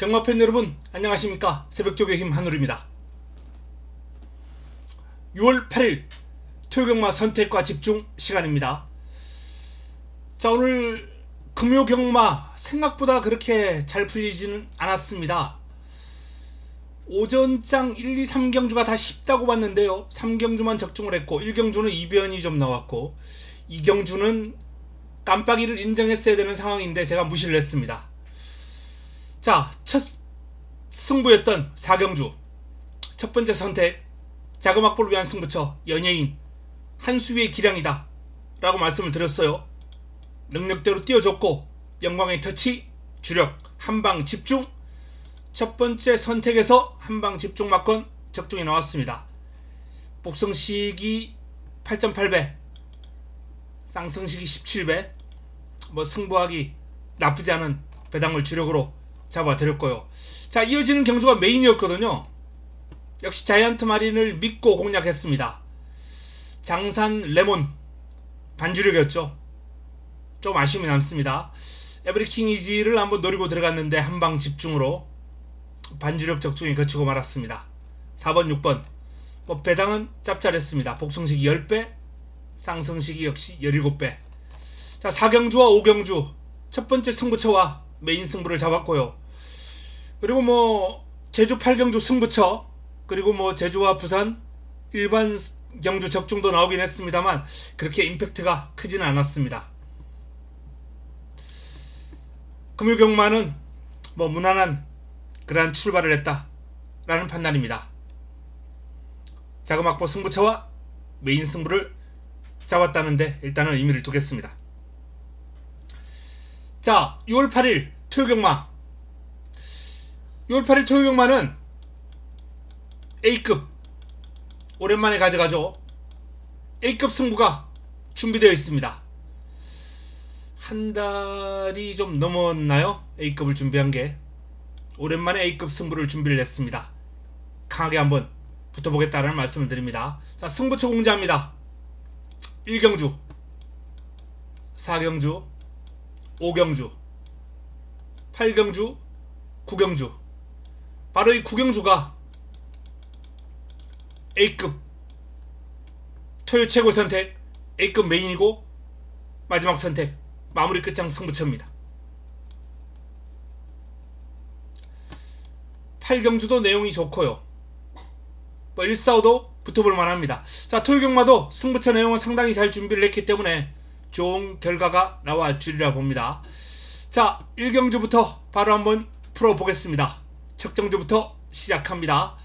경마팬 여러분 안녕하십니까. 새벽쪽의 힘 한울입니다. 6월 8일 토요경마 선택과 집중 시간입니다. 자, 오늘 금요경마 생각보다 그렇게 잘 풀리지는 않았습니다. 오전장 1, 2, 3경주가 다 쉽다고 봤는데요, 3경주만 적중을 했고 1경주는 이변이 좀 나왔고 2경주는 깜빡이를 인정했어야 되는 상황인데 제가 무시를 했습니다. 자, 첫 승부였던 4경주 첫 번째 선택, 자금 확보를 위한 승부처 연예인 한수위의 기량이다 라고 말씀을 드렸어요. 능력대로 띄워줬고 영광의 터치, 주력, 한방 집중, 첫 번째 선택에서 한방 집중 막건 적중이 나왔습니다. 복성식이 8.8배, 쌍성식이 17배, 뭐 승부하기 나쁘지 않은 배당을 주력으로 잡아드렸고요. 자, 이어지는 경주가 메인이었거든요. 역시 자이언트 마린을 믿고 공략했습니다. 장산 레몬 반주력이었죠. 좀 아쉬움이 남습니다. 에브리킹 이지를 한번 노리고 들어갔는데 한방 집중으로 반주력 적중이 거치고 말았습니다. 4번 6번 뭐 배당은 짭짤했습니다. 복성식이 10배, 쌍성식이 역시 17배. 자, 4경주와 5경주 첫 번째 승부처와 메인 승부를 잡았고요. 그리고 뭐 제주 8경주 승부처, 그리고 뭐 제주와 부산 일반 경주 적중도 나오긴 했습니다만 그렇게 임팩트가 크지는 않았습니다. 금요경마는 뭐 무난한 그러한 출발을 했다 라는 판단입니다. 자금 확보 승부처와 메인 승부를 잡았다는데 일단은 의미를 두겠습니다. 자, 6월 8일 토요경마, 6월 8일 토요경마는 A급 오랜만에 가져가죠. A급 승부가 준비되어 있습니다. 한 달이 좀 넘었나요? A급을 준비한게. 오랜만에 A급 승부를 준비를 했습니다. 강하게 한번 붙어보겠다는 말씀을 드립니다. 자, 승부처 공지합니다. 1경주, 4경주, 5경주, 8경주, 9경주. 바로 이 9경주가 A급 토요 최고 선택, A급 메인이고 마지막 선택, 마무리 끝장 승부처입니다. 8경주도 내용이 좋고요. 뭐 145도 붙어볼 만합니다. 자, 토요경마도 승부처 내용은 상당히 잘 준비를 했기 때문에 좋은 결과가 나와 주리라 봅니다. 자, 1경주부터 바로 한번 풀어보겠습니다. 첫 경주부터 시작합니다.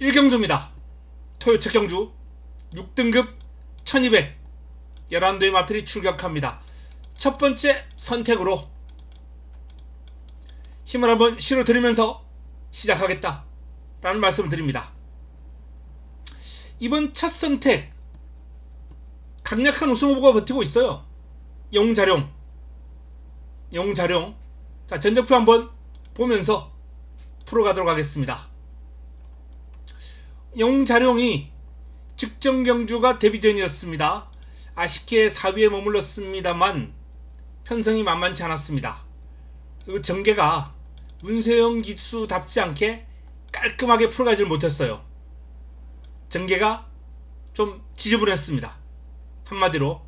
1경주입니다. 토요 첫 경주 6등급 1200 11도의 마필이 출격합니다. 첫 번째 선택으로 힘을 한번 실어드리면서 시작하겠다 라는 말씀을 드립니다. 이번 첫 선택 강력한 우승 후보가 버티고 있어요. 용자룡. 자, 전적표 한번 보면서 풀어가도록 하겠습니다. 용자룡이 직전 경주가 데뷔전이었습니다. 아쉽게 4위에 머물렀습니다만 편성이 만만치 않았습니다. 그리고 전개가 문세영 기수답지 않게 깔끔하게 풀어가질 못했어요. 전개가 좀 지저분했습니다. 한마디로.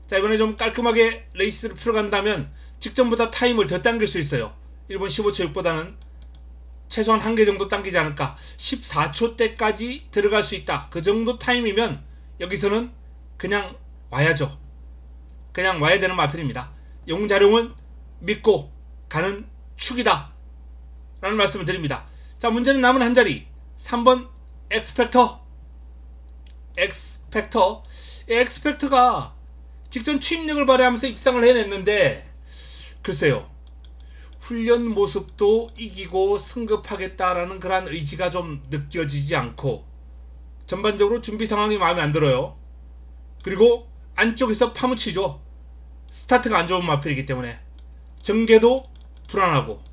자, 이번에 좀 깔끔하게 레이스를 풀어간다면 직전보다 타임을 더 당길 수 있어요. 일본 15초 6보다는 최소한 한 개 정도 당기지 않을까. 14초대까지 들어갈 수 있다. 그 정도 타임이면 여기서는 그냥 와야죠. 그냥 와야 되는 마필입니다. 용자룡은 믿고 가는 축이다 라는 말씀을 드립니다. 자, 문제는 남은 한 자리 3번 엑스펙터가 직전 추임력을 발휘하면서 입상을 해냈는데 글쎄요, 훈련 모습도 이기고 승급하겠다라는 그런 의지가 좀 느껴지지 않고 전반적으로 준비 상황이 마음에 안 들어요. 그리고 안쪽에서 파묻히죠. 스타트가 안 좋은 마필이기 때문에 전개도 불안하고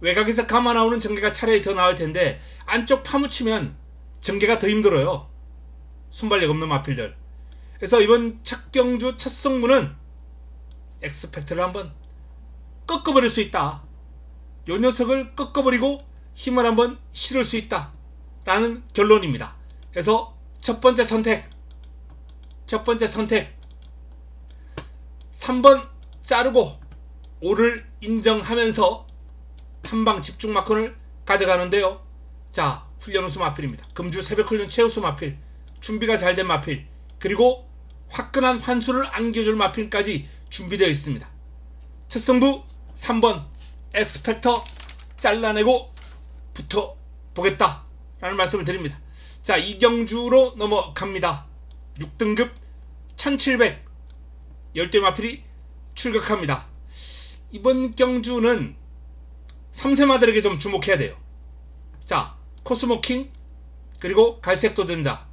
외곽에서 감아 나오는 전개가 차라리 더 나을 텐데 안쪽 파묻히면 전개가 더 힘들어요. 순발력 없는 마필들. 그래서 이번 첫 경주 첫 승부는 엑스펙트를 한번 꺾어버릴 수 있다. 요 녀석을 꺾어버리고 힘을 한번 실을 수 있다 라는 결론입니다. 그래서 첫 번째 선택 3번 자르고 5를 인정하면서 한방 집중 마크를 가져가는데요. 자, 훈련 우수 마필입니다. 금주 새벽 훈련 최우수 마필, 준비가 잘 된 마필, 그리고 화끈한 환수를 안겨줄 마필까지 준비되어 있습니다. 첫 승부 3번 엑스펙터 잘라내고 붙어보겠다 라는 말씀을 드립니다. 자, 이경주로 넘어갑니다. 6등급 1700 열대 마필이 출격합니다. 이번 경주는 3세마들에게 좀 주목해야 돼요. 자, 코스모킹 그리고 갈색 도전자,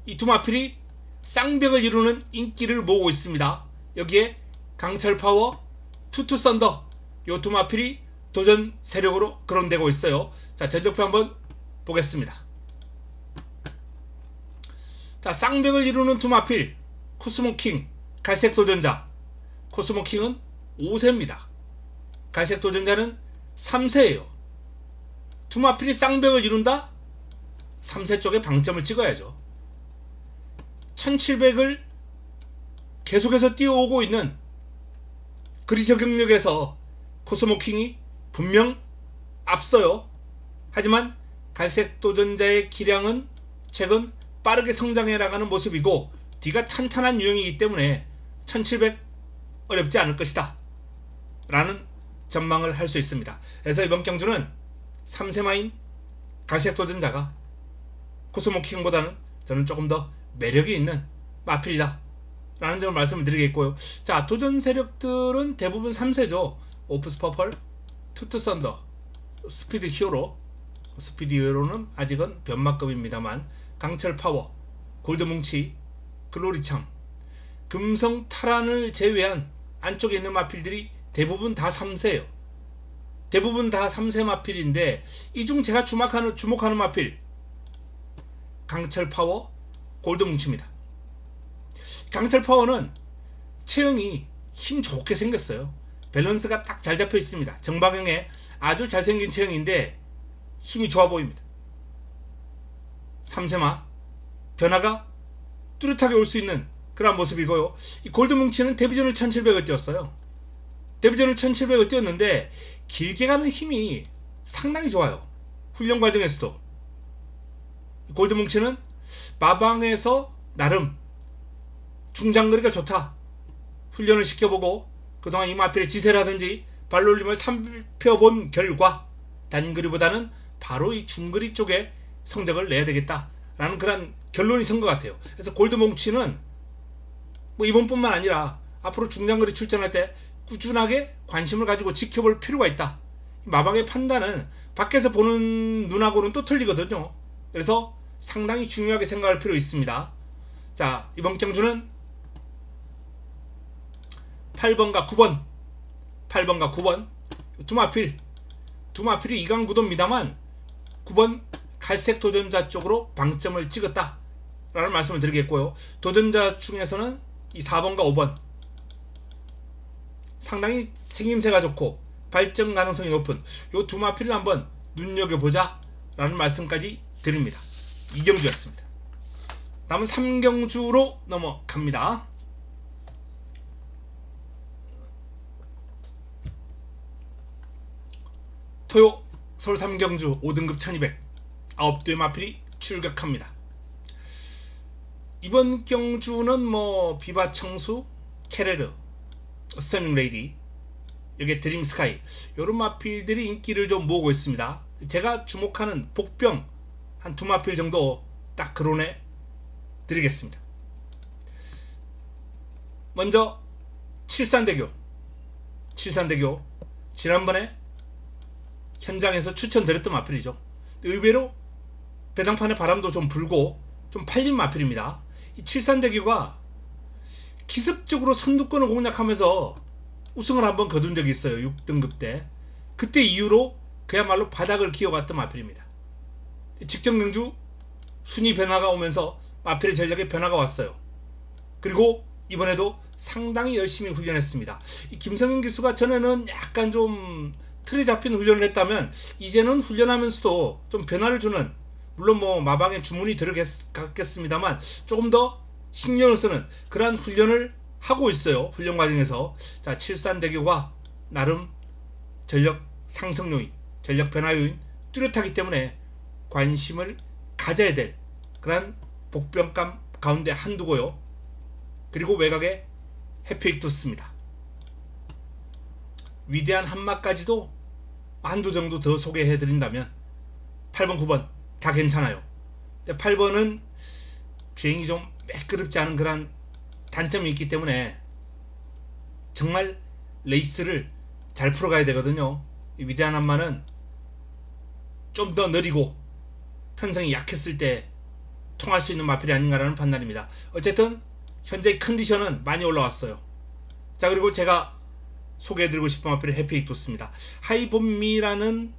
이 두 마필이 쌍벽을 이루는 인기를 모으고 있습니다. 여기에 강철파워, 투투 썬더, 요 두 마필이 도전 세력으로 거론되고 있어요. 자, 전적표 한번 보겠습니다. 자, 쌍벽을 이루는 두 마필, 코스모킹, 갈색 도전자. 코스모킹은 5세입니다. 갈색 도전자는 3세예요. 두 마필이 쌍벽을 이룬다? 3세 쪽에 방점을 찍어야죠. 1700을 계속해서 뛰어오고 있는 그리저 경력에서 코스모킹이 분명 앞서요. 하지만 갈색 도전자의 기량은 최근 빠르게 성장해 나가는 모습이고 뒤가 탄탄한 유형이기 때문에 1700 어렵지 않을 것이다 라는 전망을 할 수 있습니다. 그래서 이번 경주는 3세마인 갈색 도전자가 코스모킹보다는 저는 조금 더 매력이 있는 마필이다 라는 점을 말씀을 드리겠고요. 자, 도전 세력들은 대부분 3세죠. 오프스 퍼펄, 투투 썬더, 스피드 히어로. 스피드 히어로는 아직은 변마급입니다만 강철 파워, 골드 뭉치, 글로리참, 금성 탈환을 제외한 안쪽에 있는 마필들이 대부분 다 3세예요. 대부분 다 3세 마필인데 이 중 제가 주목하는 마필 강철 파워, 골드 뭉치입니다. 강철 파워는 체형이 힘 좋게 생겼어요. 밸런스가 딱 잘 잡혀 있습니다. 정방형의 아주 잘생긴 체형인데 힘이 좋아 보입니다. 3세마 변화가 뚜렷하게 올 수 있는 그런 모습이고요. 이 골드 뭉치는 데뷔전을 1700을 뛰었어요. 데뷔전을 1700을 뛰었는데 길게 가는 힘이 상당히 좋아요. 훈련 과정에서도. 골드 뭉치는 마방에서 나름 중장거리가 좋다. 훈련을 시켜보고 그동안 이 마필의 지세라든지 발놀림을 살펴본 결과 단거리보다는 바로 이 중거리 쪽에 성적을 내야 되겠다 라는 그런 결론이 선 것 같아요. 그래서 골드 뭉치는 뭐 이번뿐만 아니라 앞으로 중장거리 출전할 때 꾸준하게 관심을 가지고 지켜볼 필요가 있다. 마방의 판단은 밖에서 보는 눈하고는 또 틀리거든요. 그래서 상당히 중요하게 생각할 필요 있습니다. 자, 이번 경주는 8번과 9번 두 마필이 이강구도입니다만 9번 갈색 도전자 쪽으로 방점을 찍었다 라는 말씀을 드리겠고요. 도전자 중에서는 이 4번과 5번 상당히 생김새가 좋고 발전 가능성이 높은 요 두 마필을 한번 눈여겨보자 라는 말씀까지 드립니다. 2경주였습니다. 다음은 3경주로 넘어갑니다. 토요 서울 3경주 5등급 1200 9대의 마필이 출격합니다. 이번 경주는 뭐 비바 청수, 캐레르, 스태밍 레이디, 여기에 드림 스카이 요런 마필들이 인기를 좀 모으고 있습니다. 제가 주목하는 복병 한 두 마필 정도 딱 거론해 드리겠습니다. 먼저 칠산대교 지난번에 현장에서 추천드렸던 마필이죠. 의외로 배당판에 바람도 좀 불고 좀 팔린 마필입니다. 이 칠산대교가 기습적으로 선두권을 공략하면서 우승을 한번 거둔 적이 있어요. 6등급 때. 그때 이후로 그야말로 바닥을 기어갔던 마필입니다. 직전 경주 순위 변화가 오면서 마필의 전략에 변화가 왔어요. 그리고 이번에도 상당히 열심히 훈련했습니다. 이 김성현 기수가 전에는 약간 좀 틀에 잡힌 훈련을 했다면 이제는 훈련하면서도 좀 변화를 주는, 물론 뭐 마방에 주문이 들어갔겠습니다만 조금 더 신경을 쓰는 그러한 훈련을 하고 있어요. 훈련 과정에서. 자, 칠산대교가 나름 전력 상승 요인, 전력 변화 요인 뚜렷하기 때문에 관심을 가져야 될 그러한 복병감 가운데 한두고요. 그리고 외곽에 해피익투스입니다. 위대한 한마까지도 한두 정도 더 소개해드린다면 8번, 9번 다 괜찮아요. 8번은 주행이 좀 매끄럽지 않은 그런 단점이 있기 때문에 정말 레이스를 잘 풀어가야 되거든요. 이 위대한 한마는 좀 더 느리고 편성이 약했을 때 통할 수 있는 마필이 아닌가라는 판단입니다. 어쨌든 현재 컨디션은 많이 올라왔어요. 자, 그리고 제가 소개해드리고 싶은 마필은 해피익투스입니다. 하이본미라는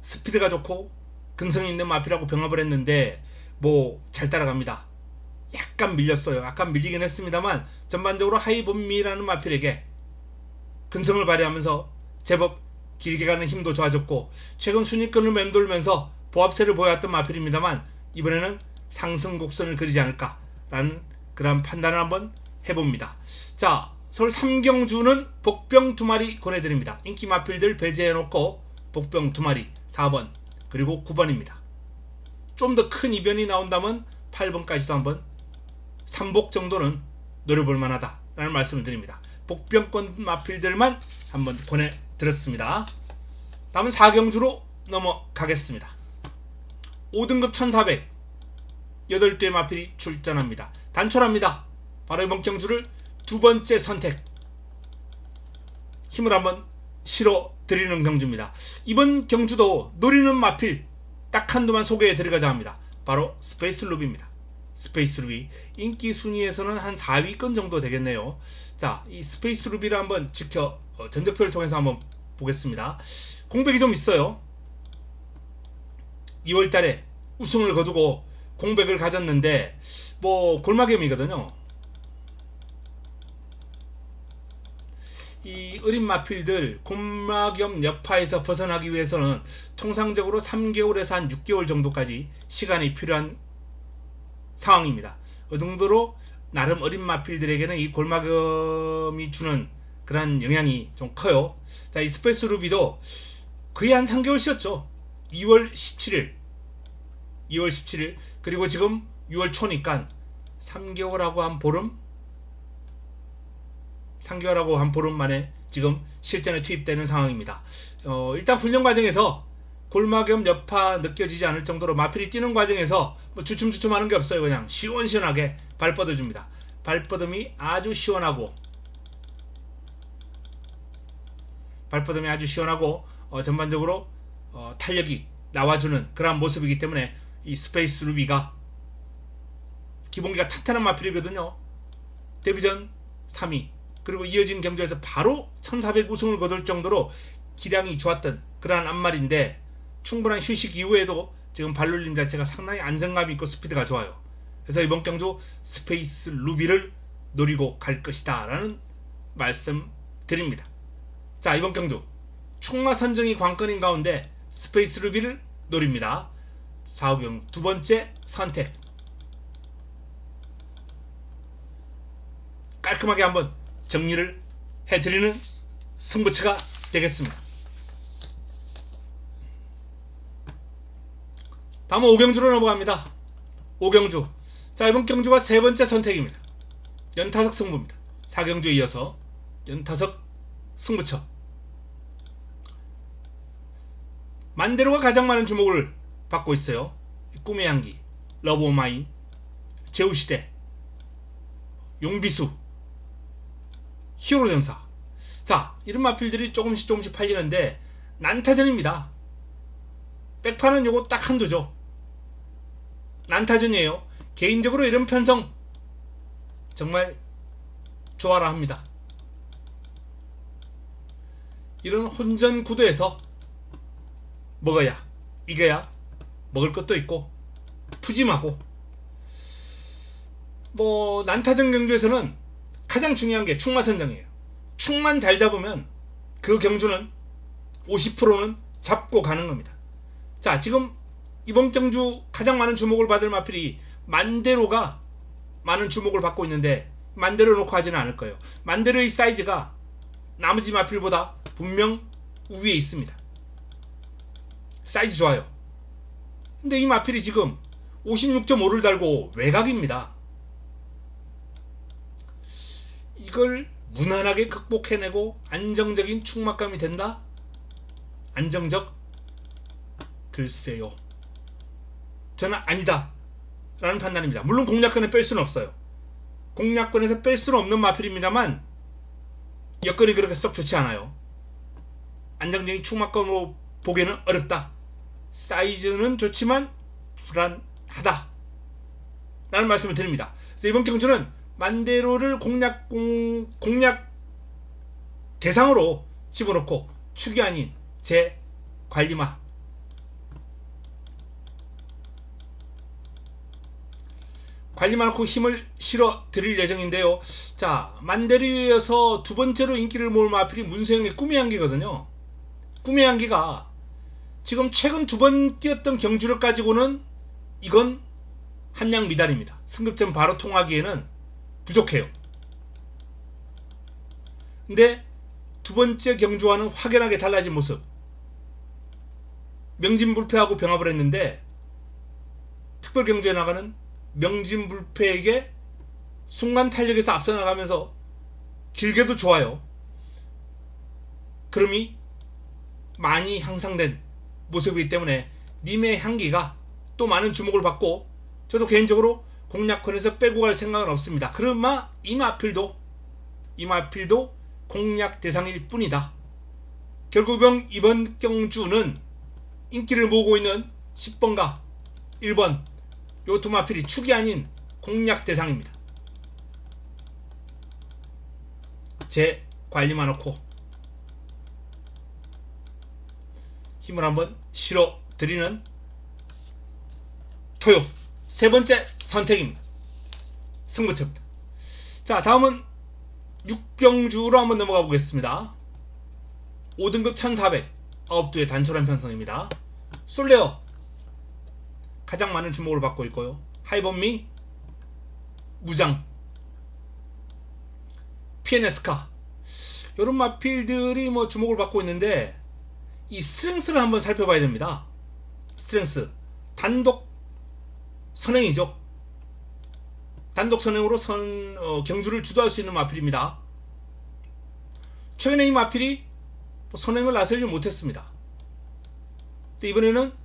스피드가 좋고 근성이 있는 마필하고 병합을 했는데 뭐 잘 따라갑니다. 약간 밀렸어요. 약간 밀리긴 했습니다만 전반적으로 하이본미라는 마필에게 근성을 발휘하면서 제법 길게 가는 힘도 좋아졌고 최근 순위권을 맴돌면서 보합세를 보여왔던 마필입니다만 이번에는 상승 곡선을 그리지 않을까라는 그런 판단을 한번 해봅니다. 자, 서울 삼경주는 복병 2마리 권해드립니다. 인기 마필들 배제해놓고 복병 2마리 4번 그리고 9번입니다. 좀 더 큰 이변이 나온다면 8번까지도 한번 3복 정도는 노려볼 만하다 라는 말씀을 드립니다. 복병권 마필들만 한번 권해드렸습니다. 다음은 4경주로 넘어가겠습니다. 5등급 1400 8대의 마필이 출전합니다. 단촐합니다. 바로 이번 경주를 두 번째 선택 힘을 한번 실어 드리는 경주입니다. 이번 경주도 노리는 마필 딱 한두만 소개해 드리고자 합니다. 바로 스페이스 루비입니다. 스페이스 루비 인기 순위에서는 한 4위권 정도 되겠네요. 자, 이 스페이스 루비를 한번 전적표를 통해서 한번 보겠습니다. 공백이 좀 있어요. 2월달에 우승을 거두고 공백을 가졌는데 뭐 골마겸이거든요. 이 어린 마필들 골마겸 여파에서 벗어나기 위해서는 통상적으로 3개월에서 한 6개월 정도까지 시간이 필요한 상황입니다. 그 정도로 나름 어린 마필들에게는 이 골마겸이 주는 그런 영향이 좀 커요. 자, 이 스페이스 루비도 거의 한 3개월 쉬었죠. 2월 17일 그리고 지금 6월 초니까 3개월하고 한 보름 3개월하고 한 보름 만에 지금 실전에 투입되는 상황입니다. 일단 훈련 과정에서 골마겸 여파 느껴지지 않을 정도로 마필이 뛰는 과정에서 뭐 주춤주춤 하는 게 없어요. 그냥 시원시원하게 발 뻗어줍니다. 발뻗음이 아주 시원하고 전반적으로 탄력이 나와주는 그런 모습이기 때문에 이 스페이스 루비가 기본기가 탄탄한 마필이거든요. 데뷔전 3위 그리고 이어진 경주에서 바로 1400 우승을 거둘 정도로 기량이 좋았던 그러한 앞말인데 충분한 휴식 이후에도 지금 발놀림 자체가 상당히 안정감이 있고 스피드가 좋아요. 그래서 이번 경주 스페이스 루비를 노리고 갈 것이다 라는 말씀 드립니다. 자, 이번 경주 충마 선정이 관건인 가운데 스페이스 루비를 노립니다. 4호경 두 번째 선택 깔끔하게 한번 정리를 해드리는 승부처가 되겠습니다. 다음은 5경주로 넘어갑니다. 5경주. 자, 이번 경주가 세 번째 선택입니다. 연타석 승부입니다. 4경주에 이어서 연타석 승부처. 만대로가 가장 많은 주목을 받고 있어요. 꿈의 향기, 러브 오브 마인, 제우시대, 용비수, 히어로전사. 자, 이런 마필들이 조금씩 팔리는데 난타전입니다. 백판은 요거 딱 한두죠. 난타전이에요. 개인적으로 이런 편성 정말 좋아라 합니다. 이런 혼전 구도에서 먹어야 이겨야 먹을 것도 있고 푸짐하고 뭐 난타전 경주에서는 가장 중요한 게 축마 선정이에요. 축만 잘 잡으면 그 경주는 50%는 잡고 가는 겁니다. 자, 지금 이번 경주 가장 많은 주목을 받을 마필이 만대로가 많은 주목을 받고 있는데, 만대로 놓고 하지는 않을 거예요. 만대로의 사이즈가 나머지 마필보다 분명 우위에 있습니다. 사이즈 좋아요. 근데 이 마필이 지금 56.5를 달고 외곽입니다. 이걸 무난하게 극복해내고 안정적인 축막감이 된다? 안정적? 글쎄요. 저는 아니다 라는 판단입니다. 물론 공략권에 뺄 수는 없어요. 공략권에서 뺄 수는 없는 마필입니다만 여건이 그렇게 썩 좋지 않아요. 안정적인 축막감으로 보기에는 어렵다. 사이즈는 좋지만 불안하다 라는 말씀을 드립니다. 그래서 이번 경주는 만대로를 공략 대상으로 집어넣고 축이 아닌 제 관리마 놓고 힘을 실어 드릴 예정인데요. 자, 만대로에 이어서 두 번째로 인기를 모을 마필이 문세영의 꿈의 향기거든요. 꿈의 향기가 지금 최근 두 번 뛰었던 경주를 가지고는 이건 한량 미달입니다. 승급점 바로 통하기에는 부족해요. 근데 두 번째 경주와는 확연하게 달라진 모습. 명진불패하고 병합을 했는데 특별 경주에 나가는 명진불패에게 순간 탄력에서 앞서 나가면서 길게도 좋아요. 그럼이 많이 향상된 모습이기 때문에 님의 향기가 또 많은 주목을 받고, 저도 개인적으로 공략권에서 빼고 갈 생각은 없습니다. 그러나 이 마필도 공략 대상일 뿐이다. 결국 이번 경주는 인기를 모으고 있는 10번과 1번 요 두 마필이 축이 아닌 공략 대상입니다. 제 관리만 놓고 힘을 한번 실어 드리는 토요 세 번째 선택입니다. 승부처입니다. 자, 다음은 6경주로 한번 넘어가 보겠습니다. 5등급 1400 9두의 단촐한 편성입니다. 솔레어 가장 많은 주목을 받고 있고요. 하이번미, 무장, 피에네스카 이런 마필들이 뭐 주목을 받고 있는데, 이 스트렝스를 한번 살펴봐야 됩니다. 스트렝스 단독 선행이죠. 단독 선행으로 경주를 주도할 수 있는 마필입니다. 최근에 이 마필이 선행을 나서지 못했습니다. 근데 이번에는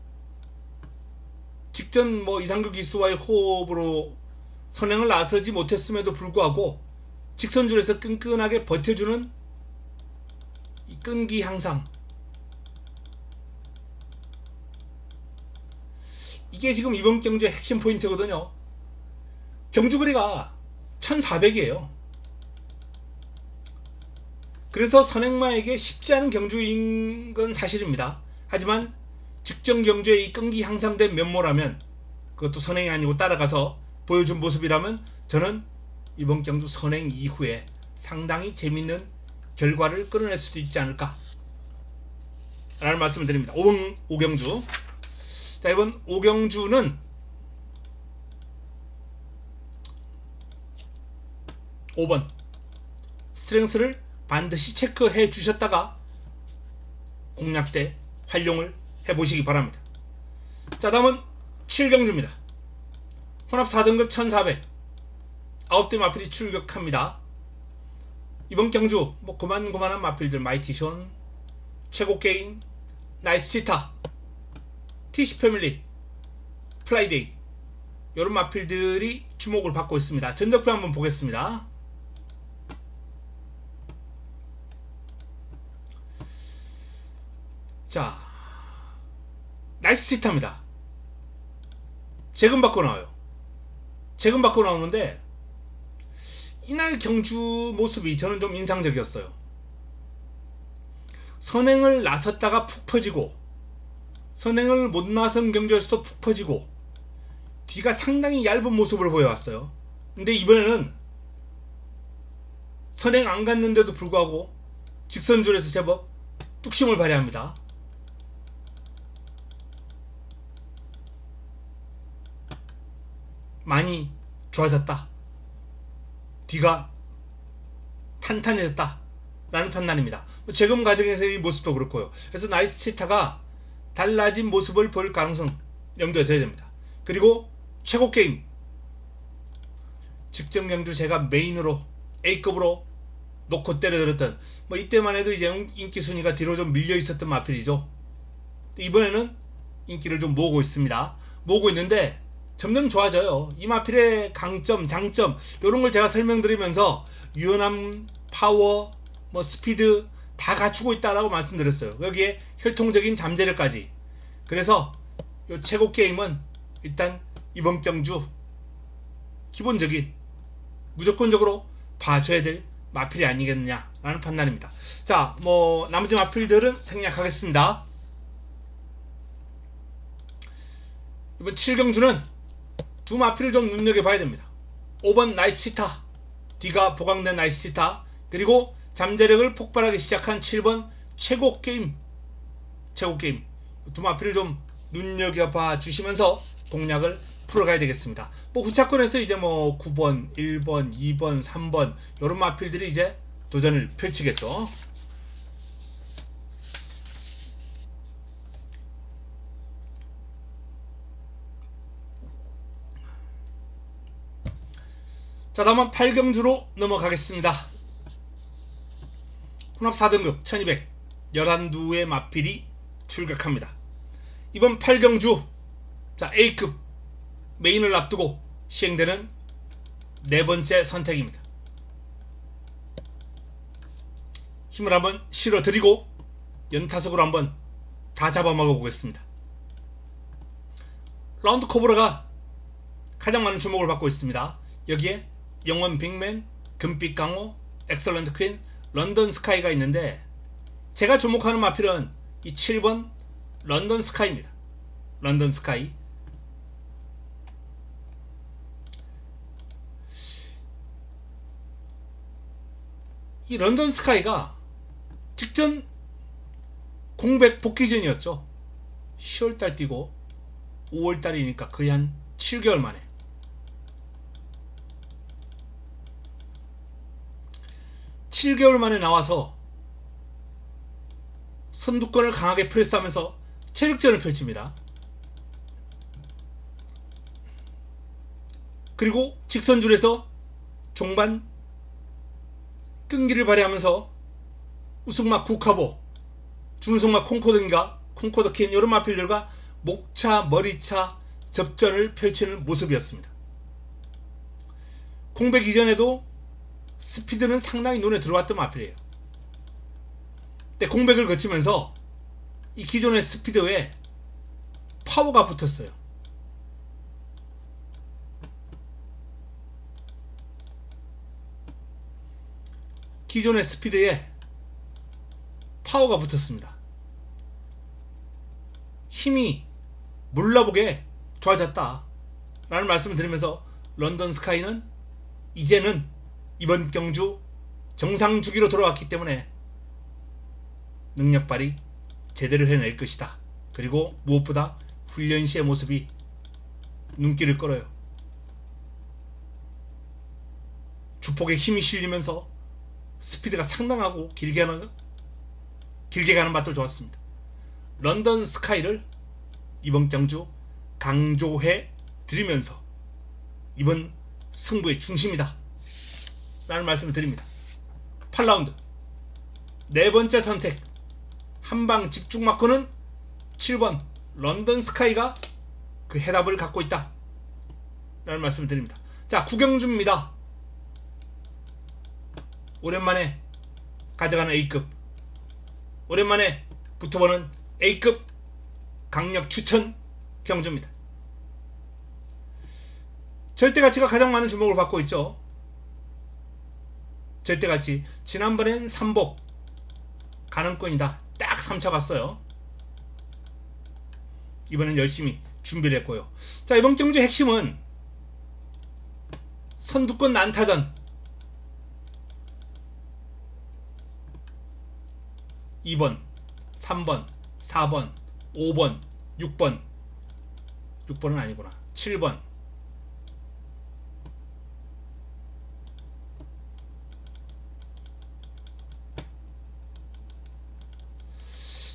직전 이상규 기수와의 호흡으로 선행을 나서지 못했음에도 불구하고 직선줄에서 끈끈하게 버텨주는 이 끈기 향상, 이게 지금 이번 경주의 핵심 포인트거든요. 경주거리가 1400이에요. 그래서 선행마에게 쉽지 않은 경주인 건 사실입니다. 하지만 직전 경주의 이 끈기 향상된 면모라면, 그것도 선행이 아니고 따라가서 보여준 모습이라면, 저는 이번 경주 선행 이후에 상당히 재밌는 결과를 끌어낼 수도 있지 않을까 라는 말씀을 드립니다. 5경주. 자, 이번 5경주는 5번 스트렝스를 반드시 체크해 주셨다가 공략 때 활용을 해보시기 바랍니다. 자, 다음은 7경주입니다. 혼합 4등급 1400 9대 마필이 출격합니다. 이번 경주 고만고만한 마필들, 마이티션, 최고게임, 나이스시타, 티시패밀리, 플라이데이 이런 마필들이 주목을 받고 있습니다. 전적표 한번 보겠습니다. 자, 나이스시타입니다. 재금 받고 나와요. 재금 받고 나오는데 이날 경주 모습이 저는 좀 인상적이었어요. 선행을 나섰다가 푹 퍼지고, 선행을 못 나선 경주에서도 푹 퍼지고, 뒤가 상당히 얇은 모습을 보여왔어요. 근데 이번에는 선행 안 갔는데도 불구하고 직선줄에서 제법 뚝심을 발휘합니다. 많이 좋아졌다. 뒤가 탄탄해졌다 라는 판단입니다. 재검 과정에서의 모습도 그렇고요. 그래서 나이스 치타가 달라진 모습을 볼 가능성 염두에 둬야 됩니다. 그리고 최고 게임 직전 경주 제가 메인으로 A급으로 놓고 때려들었던 이때만 해도 이제 인기 순위가 뒤로 좀 밀려 있었던 마필이죠. 이번에는 인기를 좀 모으고 있습니다. 모으고 있는데 점점 좋아져요. 이 마필의 강점, 장점 이런 걸 제가 설명드리면서 유연함, 파워, 스피드 다 갖추고 있다라고 말씀드렸어요. 여기에 혈통적인 잠재력까지. 그래서 이 최고 게임은 일단 이번 경주 기본적인 무조건적으로 봐줘야 될 마필이 아니겠느냐라는 판단입니다. 자, 나머지 마필들은 생략하겠습니다. 이번 7경주는 두 마필을 좀 눈여겨봐야 됩니다. 5번 나이스 치타, 뒤가 보강된 나이스 치타, 그리고 잠재력을 폭발하기 시작한 7번 최고 게임 두 마필을 좀 눈여겨봐 주시면서 공략을 풀어가야 되겠습니다. 후차권에서 이제 9번, 1번, 2번, 3번 이런 마필들이 이제 도전을 펼치겠죠. 자, 다음은 8경주로 넘어가겠습니다. 혼합 4등급 1200 11두의 마필이 출격합니다. 이번 8경주 자, A급 메인을 앞두고 시행되는 네 번째 선택입니다. 힘을 한번 실어드리고 연타석으로 한번 다 잡아먹어 보겠습니다. 라운드 코브라가 가장 많은 주목을 받고 있습니다. 여기에 영원 빅맨, 금빛 강호, 엑설런트 퀸, 런던 스카이가 있는데 제가 주목하는 마필은 이 7번 런던 스카이입니다. 런던 스카이. 이 런던 스카이가 직전 공백 복귀전이었죠. 10월달 뛰고 5월달이니까 거의 한 7개월 만에 나와서 선두권을 강하게 프레스하면서 체력전을 펼칩니다. 그리고 직선줄에서 종반 끈기를 발휘하면서 우승막 구카보, 준우승막 콩코드인가 콩코드킨 이런 마필들과 목차 머리차 접전을 펼치는 모습이었습니다. 공백 이전에도 스피드는 상당히 눈에 들어왔던 마필이에요. 근데 공백을 거치면서 이 기존의 스피드에 파워가 붙었어요. 기존의 스피드에 파워가 붙었습니다. 힘이 몰라보게 좋아졌다 라는 말씀을 드리면서 런던 스카이는 이제는 이번 경주 정상 주기로 돌아왔기 때문에 능력 발휘 제대로 해낼 것이다. 그리고 무엇보다 훈련 시의 모습이 눈길을 끌어요. 주폭에 힘이 실리면서 스피드가 상당하고 길게 가는 맛도 좋았습니다. 런던 스카이를 이번 경주 강조해 드리면서 이번 승부의 중심이다 라는 말씀을 드립니다. 8라운드 네 번째 선택 한방 집중 마크는 7번 런던 스카이가 그 해답을 갖고 있다 라는 말씀을 드립니다. 자, 9경주입니다. 오랜만에 가져가는 A급, 오랜만에 붙어보는 A급 강력 추천 경주입니다. 절대가치가 가장 많은 주목을 받고 있죠. 절대가치 지난번엔 3복 가능권이다 딱 3차 갔어요. 이번엔 열심히 준비를 했고요. 자, 이번 경주 핵심은 선두권 난타전, 2번, 3번, 4번, 5번, 6번, 6번은 아니구나. 7번,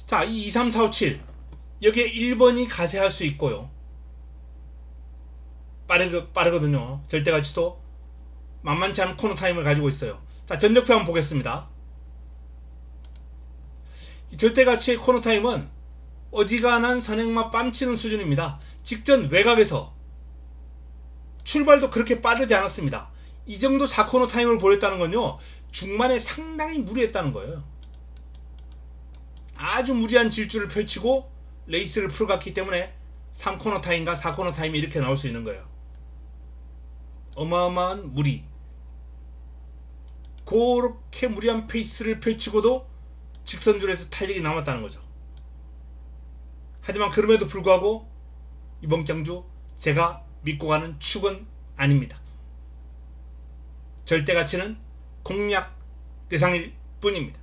자, 이 2, 3, 4, 5, 7 여기에 1번이 가세할 수 있고요. 빠르거든요. 절대가치도 만만치 않은 코너 타임을 가지고 있어요. 자, 전적표 한번 보겠습니다. 이 절대가치의 코너 타임은 어지간한 선행만 뺨치는 수준입니다. 직전 외곽에서 출발도 그렇게 빠르지 않았습니다. 이 정도 4코너 타임을 보였다는 건요, 중반에 상당히 무리했다는 거예요. 아주 무리한 질주를 펼치고 레이스를 풀어갔기 때문에 3코너 타임과 4코너 타임이 이렇게 나올 수 있는 거예요. 어마어마한 무리. 그렇게 무리한 페이스를 펼치고도 직선줄에서 탄력이 남았다는 거죠. 하지만 그럼에도 불구하고 이번 경주 제가 믿고 가는 축은 아닙니다. 절대가치는 공략 대상일 뿐입니다.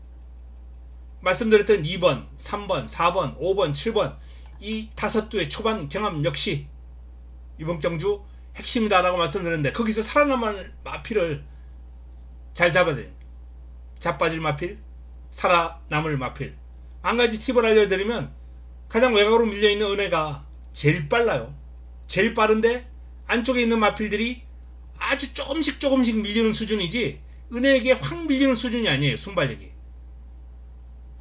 말씀드렸던 2번, 3번, 4번, 5번, 7번 이 5두의 초반 경험 역시 이번 경주 핵심이다 라고 말씀드렸는데, 거기서 살아남을 마필을 잘 잡아야 됩니다. 자빠질 마필, 살아남을 마필. 한 가지 팁을 알려드리면, 가장 외곽으로 밀려있는 은혜가 제일 빨라요. 제일 빠른데 안쪽에 있는 마필들이 아주 조금씩 밀리는 수준이지 은혜에게 확 밀리는 수준이 아니에요. 순발력이.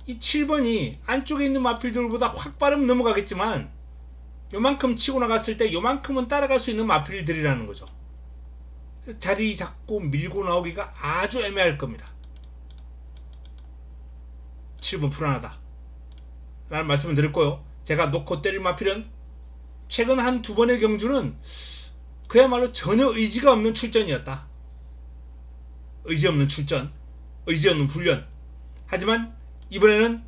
이 7번이 안쪽에 있는 마필들보다 확 빠르면 넘어가겠지만 요만큼 치고 나갔을 때 요만큼은 따라갈 수 있는 마필들이라는 거죠. 자리 잡고 밀고 나오기가 아주 애매할 겁니다. 7번 불안하다 라는 말씀을 드렸고요. 제가 놓고 때릴 마필은 최근 한 2번의 경주는 그야말로 전혀 의지가 없는 출전이었다. 의지 없는 출전, 의지 없는 훈련. 하지만 이번에는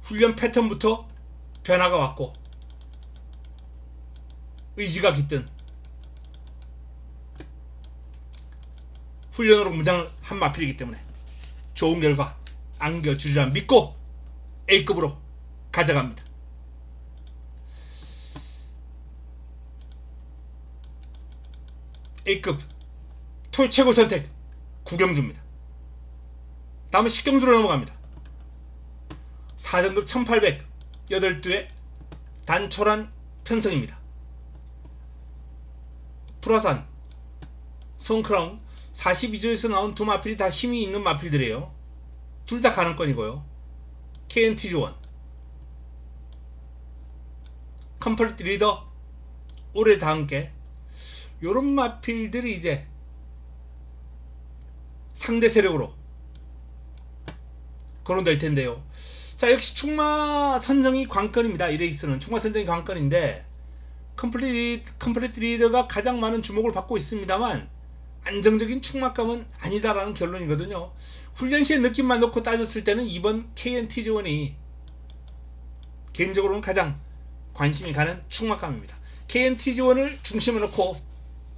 훈련 패턴부터 변화가 왔고 의지가 깃든 훈련으로 무장을 한 마필이기 때문에 좋은 결과 안겨주리라 믿고 A급으로 가져갑니다. A급 토요 최고 선택 구경주입니다. 다음은 10경주로 넘어갑니다. 4등급 1800 8두의 단촐한 편성입니다. 불화산, 성크라운 42조에서 나온 두 마필이 다 힘이 있는 마필들이에요. 둘 다 가능권이고요. KNT조1 컴플리트 리더 올해 다 함께 요런 마필들이 이제 상대 세력으로 거론될 텐데요. 자, 역시 충마 선정이 관건입니다. 이 레이스는 충마 선정이 관건인데 컴플리트 리더가 가장 많은 주목을 받고 있습니다만 안정적인 충마감은 아니다라는 결론이거든요. 훈련 시의 느낌만 놓고 따졌을 때는 이번 KNT조1이 개인적으로는 가장 관심이 가는 충마감입니다. KNT조1을 중심에 놓고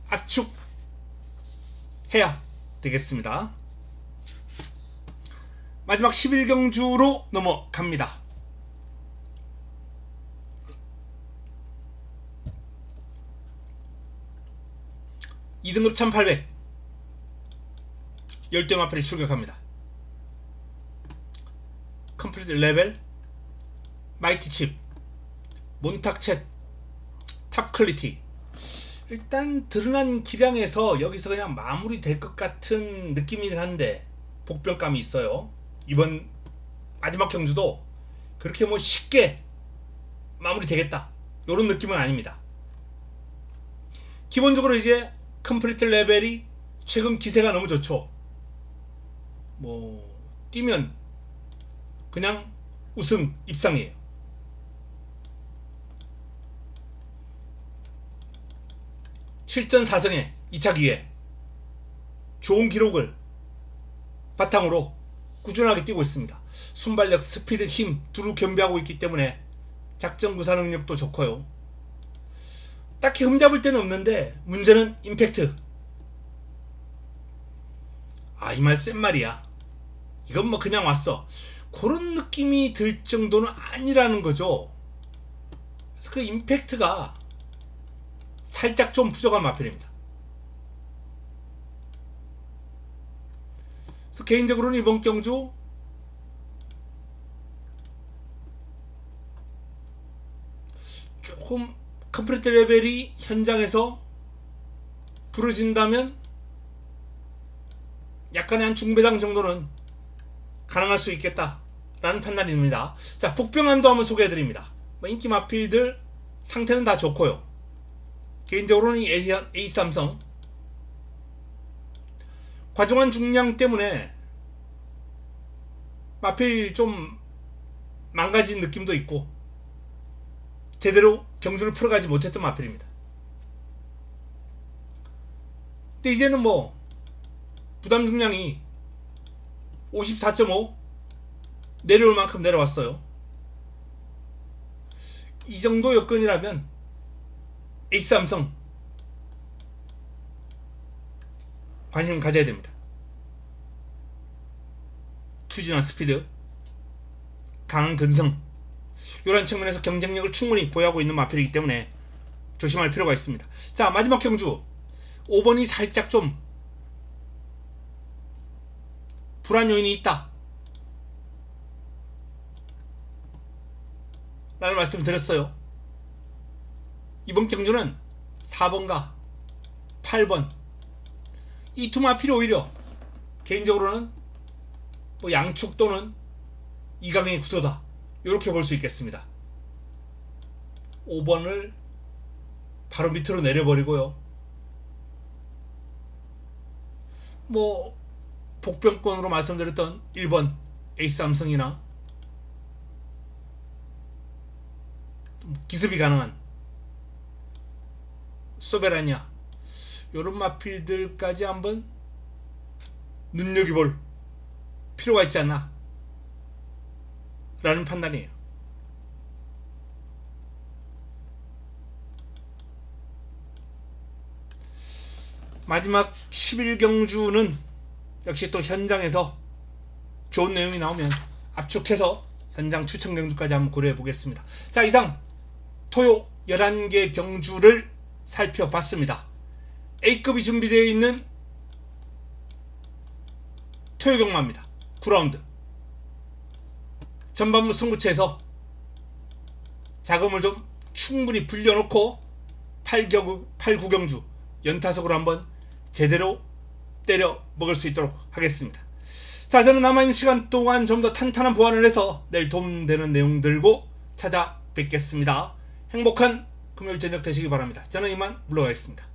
압축해야 되겠습니다. 마지막 11경주로 넘어갑니다. (2등급 1800) 10대 마필이 출격합니다. 컴플리트 레벨, 마이티 칩, 몬탁챗, 탑 퀄리티. 일단 드러난 기량에서 여기서 그냥 마무리 될 것 같은 느낌이긴 한데 복병감이 있어요. 이번 마지막 경주도 그렇게 뭐 쉽게 마무리 되겠다 요런 느낌은 아닙니다. 기본적으로 이제 컴플리트 레벨이 최근 기세가 너무 좋죠. 뭐 뛰면 그냥 우승 입상이에요. (7전 4승에) 2차 기회, 좋은 기록을 바탕으로 꾸준하게 뛰고 있습니다. 순발력, 스피드, 힘 두루 겸비하고 있기 때문에 작전 구사 능력도 좋고요. 딱히 흠잡을 데는 없는데 문제는 임팩트. 이 말 센 말이야. 이건 뭐 그냥 왔어. 그런 느낌이 들 정도는 아니라는 거죠. 그래서 그 임팩트가 살짝 좀 부족한 마필입니다. 그래서 개인적으로는 이번 경주 조금 컴플리트 레벨이 현장에서 부러진다면 약간의 한 중배당 정도는 가능할 수 있겠다라는 판단입니다. 자, 복병안도 한번 소개해드립니다. 인기 마필들 상태는 다 좋고요. 개인적으로는 이 에이스 삼성 과중한 중량 때문에 마필 좀 망가진 느낌도 있고 제대로 경주를 풀어가지 못했던 마필입니다. 근데 이제는 뭐 부담 중량이 54.5 내려올 만큼 내려왔어요. 이 정도 여건이라면 에이스 삼성 관심 가져야 됩니다. 투진한 스피드, 강한 근성, 이런 측면에서 경쟁력을 충분히 보유하고 있는 마필이기 때문에 조심할 필요가 있습니다. 자, 마지막 경주 5번이 살짝 좀 불안 요인이 있다 라는 말씀을 드렸어요. 이번 경주는 4번과 8번 이 두 마필이 오히려 개인적으로는 뭐 양축 또는 이강의 구도다 이렇게 볼 수 있겠습니다. 5번을 바로 밑으로 내려버리고요. 뭐 복병권으로 말씀드렸던 1번 에이스 삼성이나 기습이 가능한 소베라니아 요런 마필들까지 한번 눈여겨볼 필요가 있지 않나 라는 판단이에요. 마지막 11경주는 역시 또 현장에서 좋은 내용이 나오면 압축해서 현장 추천 경주까지 한번 고려해 보겠습니다. 자, 이상 토요 11개 경주를 살펴봤습니다. A급이 준비되어 있는 토요 경마입니다. 9라운드 전반부 승부처에서 자금을 좀 충분히 불려놓고 8, 9경주 연타석으로 한번 제대로 때려 먹을 수 있도록 하겠습니다. 자, 저는 남아있는 시간 동안 좀 더 탄탄한 보완을 해서 내일 도움되는 내용 들고 찾아뵙겠습니다. 행복한 금요일 저녁 되시기 바랍니다. 저는 이만 물러가겠습니다.